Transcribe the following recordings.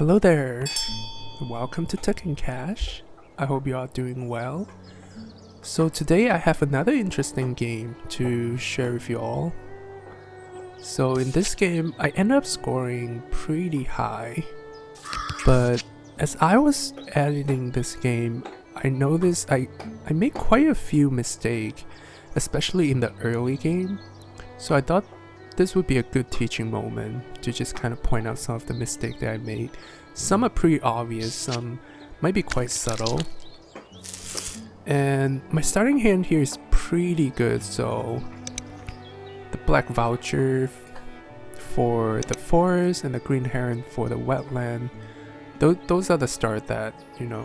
Hello there, welcome to Tech and Cash. I hope you are doing well. So today I have another interesting game to share with you all. So in this game I ended up scoring pretty high, but as I was editing this game I noticed I made quite a few mistakes, especially in the early game. So I thought this would be a good teaching moment to just kind of point out some of the mistakes that I made. Some are pretty obvious, some might be quite subtle. And my starting hand here is pretty good, so the black voucher for the forest and the green heron for the wetland, those are the start that, you know,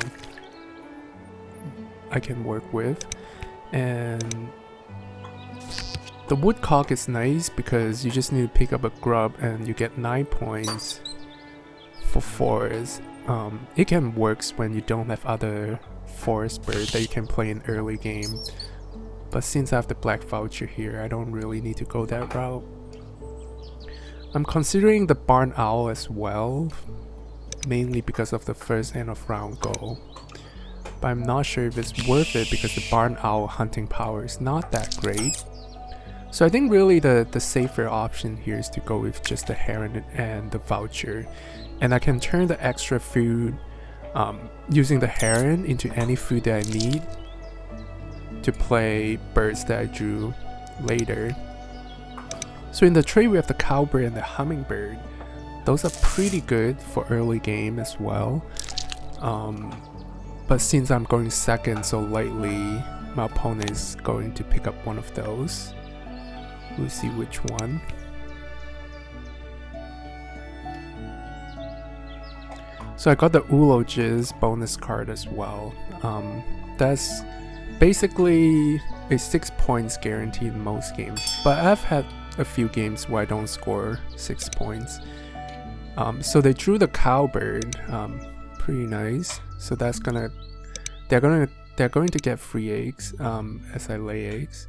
I can work with. And the woodcock is nice because you just need to pick up a grub and you get 9 points for forest. It can work when you don't have other forest bird that you can play in early game. But since I have the black voucher here, I don't really need to go that route. I'm considering the barn owl as well, mainly because of the first end of round goal. But I'm not sure if it's worth it because the barn owl hunting power is not that great. So I think really the safer option here is to go with just the heron and the voucher. And I can turn the extra food using the heron into any food that I need to play birds that I drew later. So in the trade we have the cowbird and the hummingbird. Those are pretty good for early game as well. But since I'm going second so lightly, my opponent is going to pick up one of those. We'll see which one. So I got the Ulogis bonus card as well. That's basically a 6 points guarantee in most games. But I've had a few games where I don't score 6 points. So they drew the cowbird, pretty nice. So that's they're going to get free eggs as I lay eggs.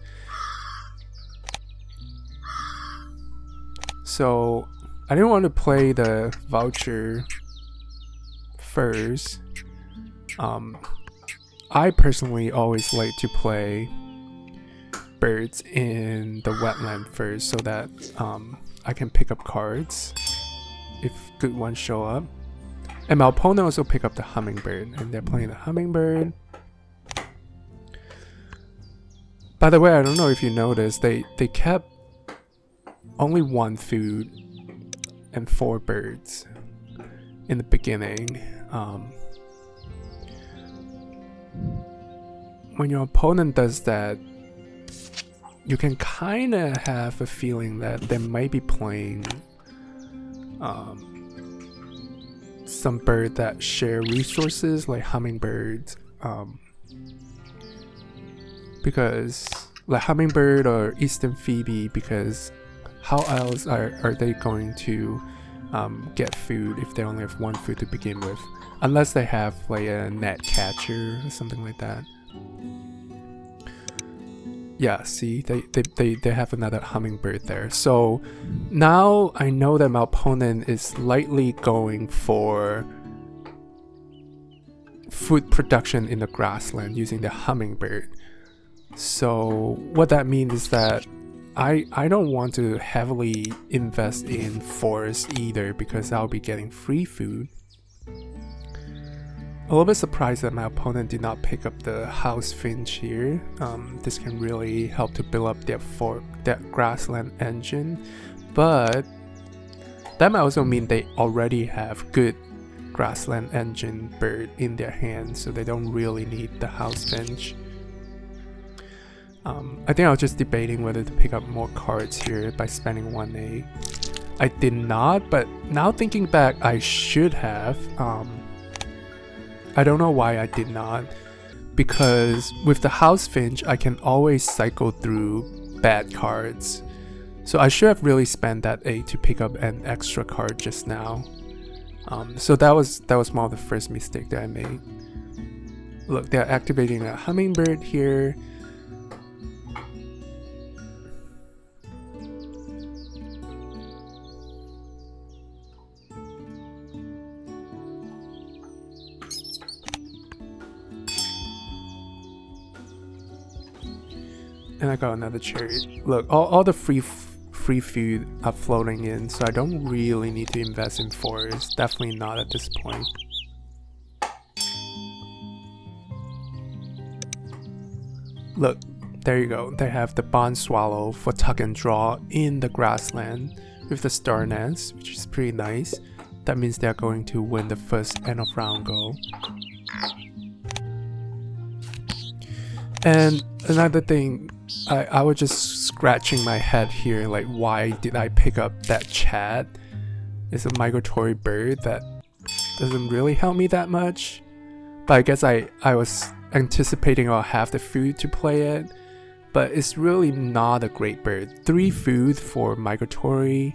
So I didn't want to play the voucher first. I personally always like to play birds in the wetland first so that I can pick up cards if good ones show up. And my opponent also pick up the hummingbird, and they're playing the hummingbird. By the way, I don't know if you noticed, they kept only 1 food and 4 birds in the beginning. When your opponent does that, you can kind of have a feeling that they might be playing some bird that share resources like hummingbirds, because like hummingbird or eastern phoebe, because how else are they going to get food if they only have 1 food to begin with, unless they have like a net catcher or something like that. Yeah, see, they have another hummingbird there. So now I know that my opponent is likely going for food production in the grassland using the hummingbird. So what that means is that I don't want to heavily invest in forest either because I'll be getting free food. A little bit surprised that my opponent did not pick up the house finch here. This can really help to build up that grassland engine, but that might also mean they already have good grassland engine bird in their hands, so they don't really need the house finch. I think I was just debating whether to pick up more cards here by spending 1 egg. I did not, but now thinking back, I should have. I don't know why I did not, because with the house finch I can always cycle through bad cards. So I should have really spent that egg to pick up an extra card just now. So that was one of the first mistakes that I made. Look, they're activating a hummingbird here. And I got another cherry. Look, all the free food are floating in, so I don't really need to invest in forests. Definitely not at this point. Look, there you go. They have the barn swallow for tuck and draw in the grassland with the star nest, which is pretty nice. That means they're going to win the first end of round goal. And another thing, I was just scratching my head here, like, why did I pick up that chat? It's a migratory bird that doesn't really help me that much. But I guess I was anticipating I'll have the food to play it. But it's really not a great bird. 3 food for migratory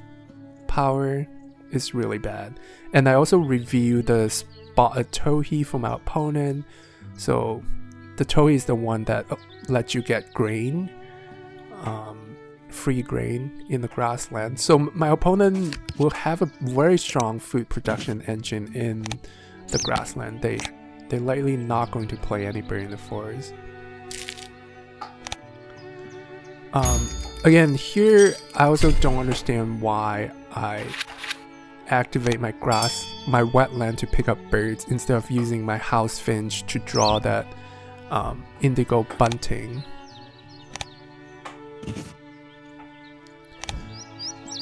power is really bad. And I also reviewed the spotted towhee for my opponent. So the towhee is the one that lets you get grain, free grain in the grassland. So my opponent will have a very strong food production engine in the grassland. They're likely not going to play any bird in the forest. Again, here I also don't understand why I activate my wetland to pick up birds instead of using my house finch to draw that indigo bunting.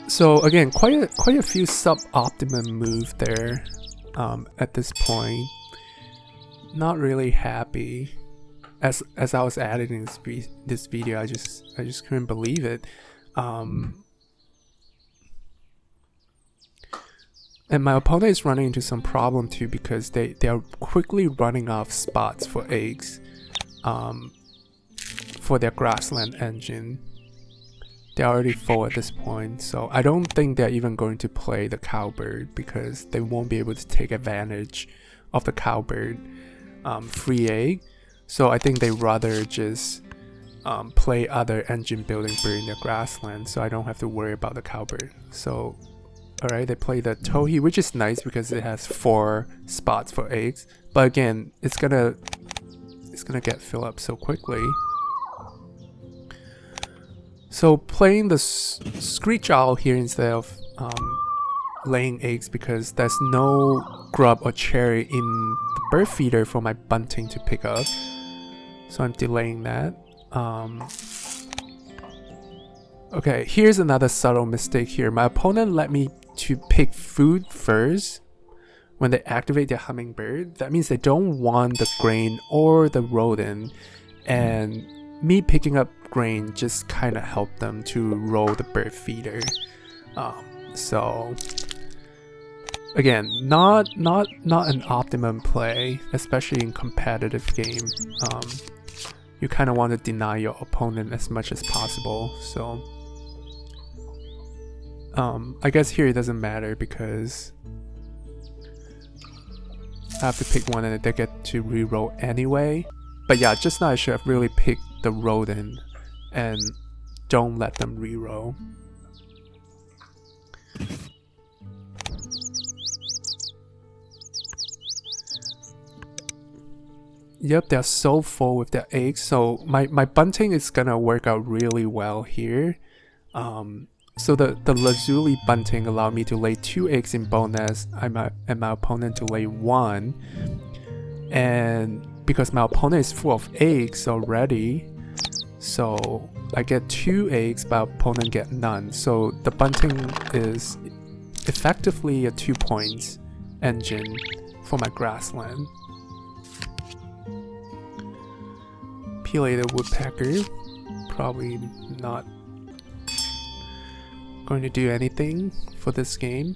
So again, quite a few sub-optimum move there at this point. Not really happy. As I was editing this video, I just couldn't believe it. And my opponent is running into some problem too, because they are quickly running off spots for eggs for their grassland engine. They're already full at this point, so I don't think they're even going to play the cowbird because they won't be able to take advantage of the cowbird free egg. So I think they rather just play other engine building bird in their grassland, so I don't have to worry about the cowbird. So alright, they play the towhee, which is nice because it has 4 spots for eggs. But again, it's gonna get filled up so quickly. So playing the screech owl here instead of laying eggs because there's no grub or cherry in the bird feeder for my bunting to pick up. So I'm delaying that. Okay, here's another subtle mistake here. My opponent let me to pick food first when they activate their hummingbird. That means they don't want the grain or the rodent, and me picking up grain just kind of helped them to roll the bird feeder. So again, not an optimum play, especially in competitive game. You kind of want to deny your opponent as much as possible. So I guess here it doesn't matter because I have to pick one and they get to reroll anyway. But yeah, just now I should have really picked the rodent and don't let them reroll. Yep, they're so full with their eggs, so my bunting is gonna work out really well here. So the lazuli bunting allowed me to lay 2 eggs in bone nest and my opponent to lay 1. And because my opponent is full of eggs already, so I get 2 eggs, but opponent get none. So the bunting is effectively a 2 points engine for my grassland. Pileated woodpecker, probably not going to do anything for this game.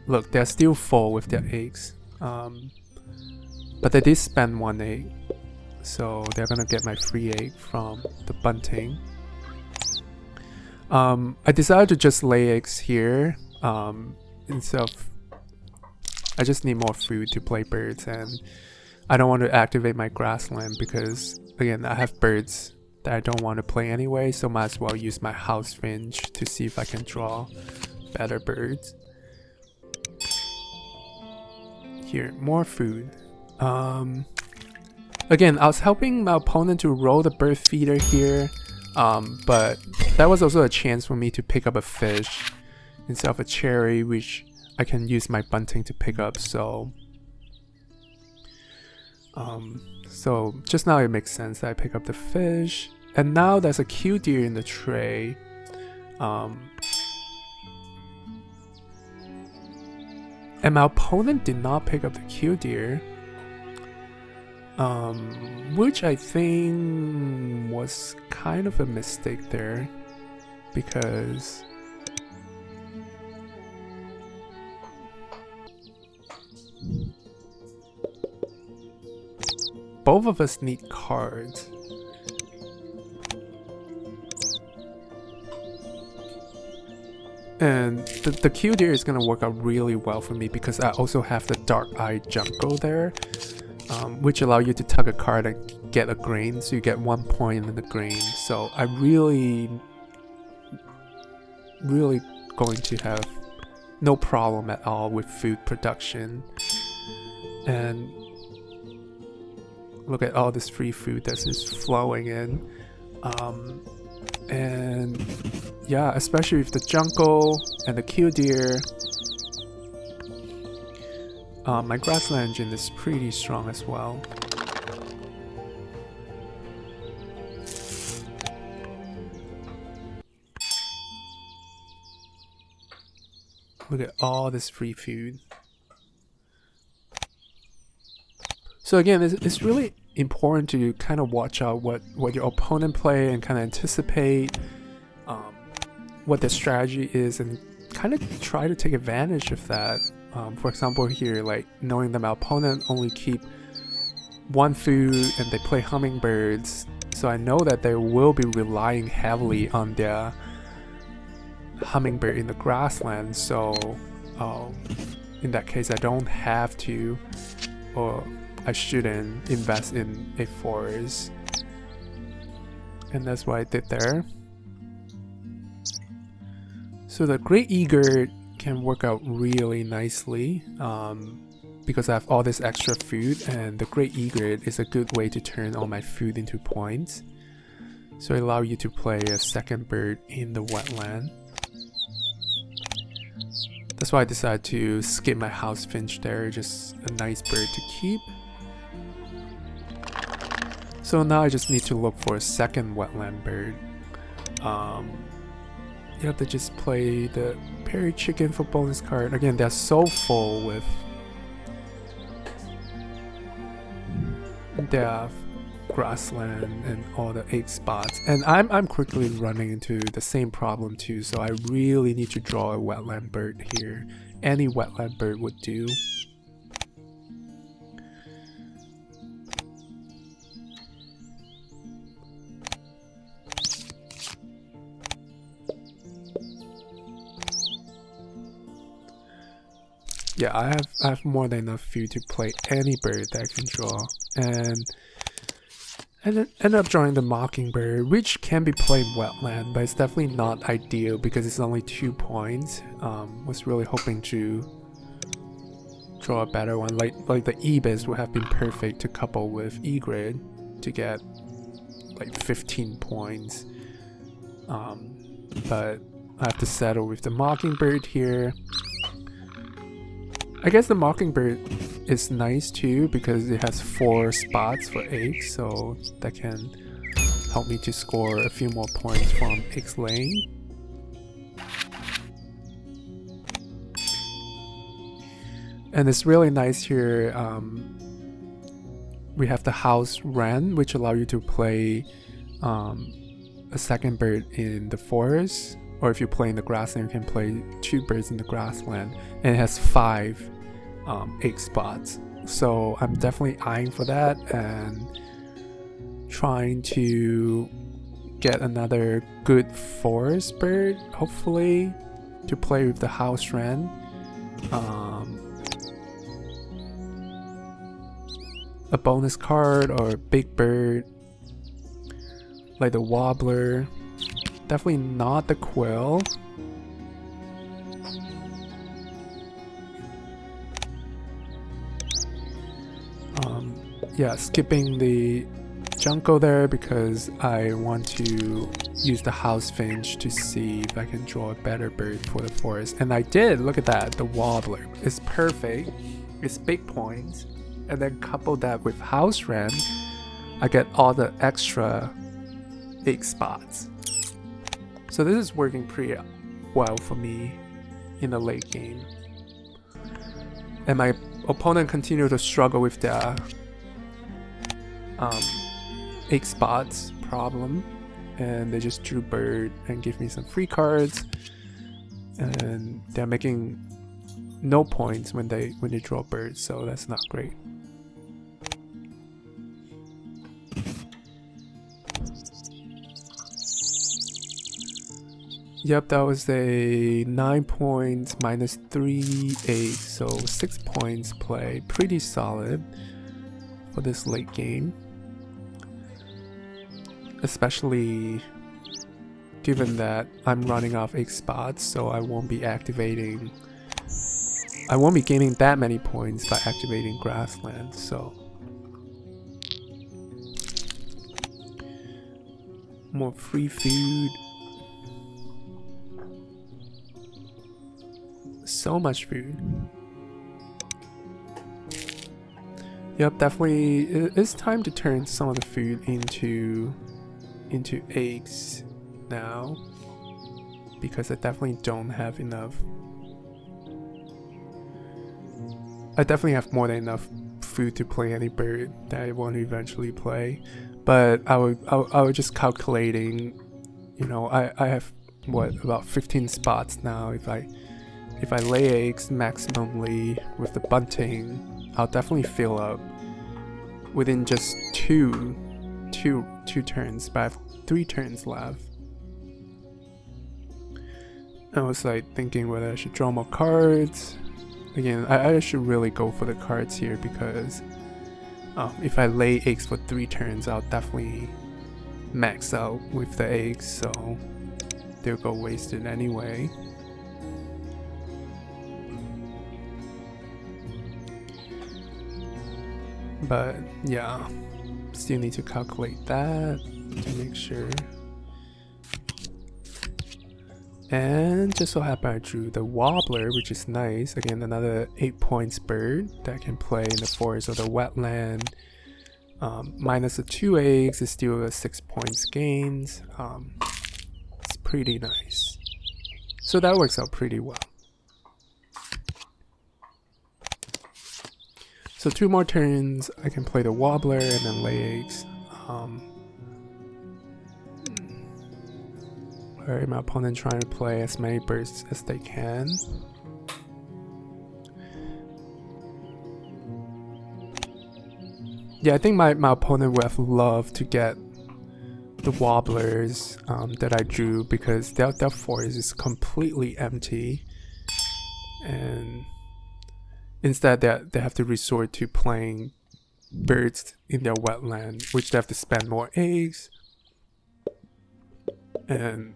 Look, they're still full with their eggs, but they did spend 1 egg, so they're gonna get my free egg from the bunting. I decided to just lay eggs here instead of, I just need more food to play birds, and I don't want to activate my grassland because again I have birds that I don't want to play anyway, so might as well use my house finch to see if I can draw better birds. Here, more food. Again, I was helping my opponent to roll the bird feeder here, but that was also a chance for me to pick up a fish instead of a cherry, which I can use my bunting to pick up. So just now it makes sense that I pick up the fish, and now there's a Q deer in the tray. And my opponent did not pick up the Q deer. Which I think was kind of a mistake there, because both of us need cards. And the Q deer is gonna work out really well for me because I also have the Dark Eye Jungle there. Which allow you to tug a card and get a grain, so you get 1 point in the grain. So I really going to have no problem at all with food production. And look at all this free food that's just flowing in. And yeah, especially with the jungle and the Q deer. My grassland engine is pretty strong as well. Look at all this free food. So again, it's really important to kind of watch out what your opponent play and kind of anticipate what their strategy is and kind of try to take advantage of that. For example here, like knowing that my opponent only keep 1 food and they play hummingbirds, so I know that they will be relying heavily on their hummingbird in the grassland. So in that case, I don't have to, or I shouldn't invest in a forest, and that's what I did there. So the Great Egret can work out really nicely because I have all this extra food, and the Great Egret is a good way to turn all my food into points. So it allows you to play a second bird in the wetland. That's why I decided to skip my house finch there, just a nice bird to keep. So now I just need to look for a second wetland bird. You have to just play the Perry Chicken for bonus card. Again, they're so full with their grassland and all the egg spots. And I'm quickly running into the same problem too, so I really need to draw a wetland bird here. Any wetland bird would do. Yeah, I have more than enough food to play any bird that I can draw, and then end up drawing the Mockingbird, which can be played wetland, but it's definitely not ideal because it's only 2 points. Was really hoping to draw a better one, like the Ibis would have been perfect to couple with Egret to get like 15 points. But I have to settle with the Mockingbird here. I guess the Mockingbird is nice too because it has 4 spots for eggs, so that can help me to score a few more points from X lane. And it's really nice here. We have the House Wren, which allow you to play a second bird in the forest, or if you play in the grassland, you can play 2 birds in the grassland, and it has 5 egg spots. So I'm definitely eyeing for that and trying to get another good forest bird, hopefully, to play with the House Wren. A bonus card or a big bird like the Wobbler. Definitely not the Quill. yeah, skipping the jungle there because I want to use the house finch to see if I can draw a better bird for the forest. And I did. Look at that. The warbler is perfect. It's big points. And then couple that with house wren, I get all the extra egg spots. So this is working pretty well for me in the late game. And my opponent continued to struggle with the egg spots problem, and they just drew bird and give me some free cards, and they're making no points when they draw birds, so that's not great. Yep, that was a 9 points minus 3 8, so 6 points play. Pretty solid for this late game, especially given that I'm running off egg spots, so I won't be gaining that many points by activating grassland. So more free food. So much food. Yep, definitely it's time to turn some of the food into eggs now, because I definitely don't have enough. I definitely have more than enough food to play any bird that I want to eventually play, but I was just calculating, you know, I have what, about 15 spots now. If I lay eggs maximally with the bunting, I'll definitely fill up within just two turns, but I have 3 turns left. I was like thinking whether I should draw more cards. Again, I should really go for the cards here, because if I lay eggs for 3 turns, I'll definitely max out with the eggs, so they'll go wasted anyway. But yeah, still need to calculate that to make sure. And just so happened I drew the warbler, which is nice. Again, another 8 points bird that can play in the forest or the wetland. Minus the 2 eggs is still a 6 points gains. It's pretty nice. So that works out pretty well. So 2 more turns, I can play the warbler and then lay eggs. Alright, my opponent trying to play as many birds as they can. Yeah, I think my opponent would have loved to get the wobblers that I drew, because their forest is completely empty. And instead, they have to resort to playing birds in their wetland, which they have to spend more eggs and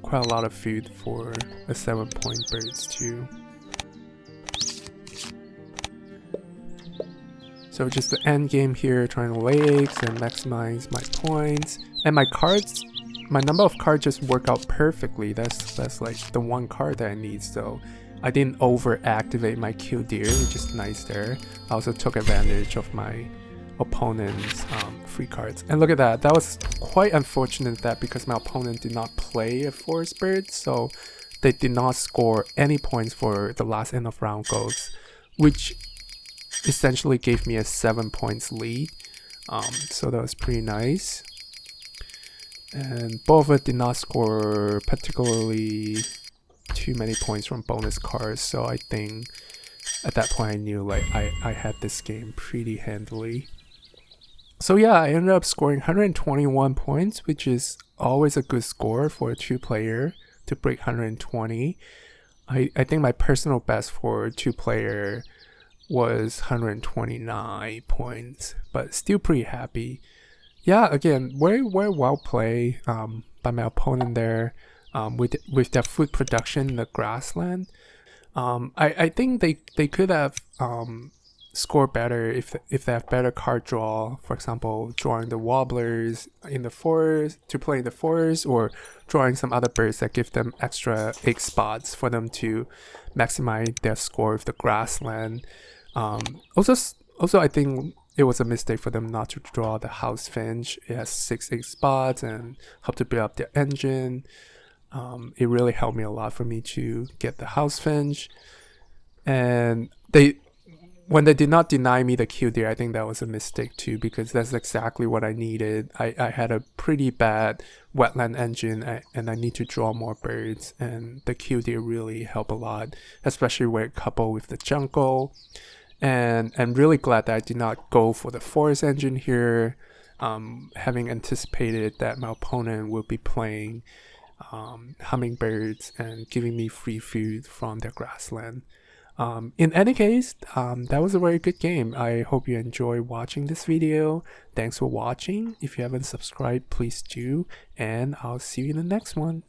quite a lot of food for a 7-point birds too. So just the end game here, trying to lay eggs and maximize my points. And my cards, my number of cards just work out perfectly. That's like the one card that I need, so I didn't over activate my kill deer, which is nice there. I also took advantage of my opponent's free cards. And look at that, that was quite unfortunate that because my opponent did not play a forest bird, so they did not score any points for the last end of round goals, which essentially gave me a 7 points lead. So that was pretty nice. And both of it did not score particularly too many points from bonus cards, so I think at that point I knew like I had this game pretty handily. So yeah, I ended up scoring 121 points, which is always a good score for a 2-player to break 120. I think my personal best for a 2-player was 129 points, but still pretty happy. Yeah, again, very well played by my opponent there with their food production in the grassland. I think they could have score better if they have better card draw. For example, drawing the warblers in the forest to play in the forest, or drawing some other birds that give them extra egg spots for them to maximize their score with the grassland. Also, I think it was a mistake for them not to draw the house finch. It has 6 egg spots and help to build up their engine. It really helped me a lot for me to get the house finch. And when they did not deny me the killdeer, I think that was a mistake too, because that's exactly what I needed. I had a pretty bad wetland engine, and I need to draw more birds, and the killdeer really helped a lot, especially when coupled with the jungle. And I'm really glad that I did not go for the forest engine here, having anticipated that my opponent will be playing hummingbirds and giving me free food from their grassland. In any case, that was a very good game. I hope you enjoy watching this video. Thanks for watching. If you haven't subscribed, please do, and I'll see you in the next one.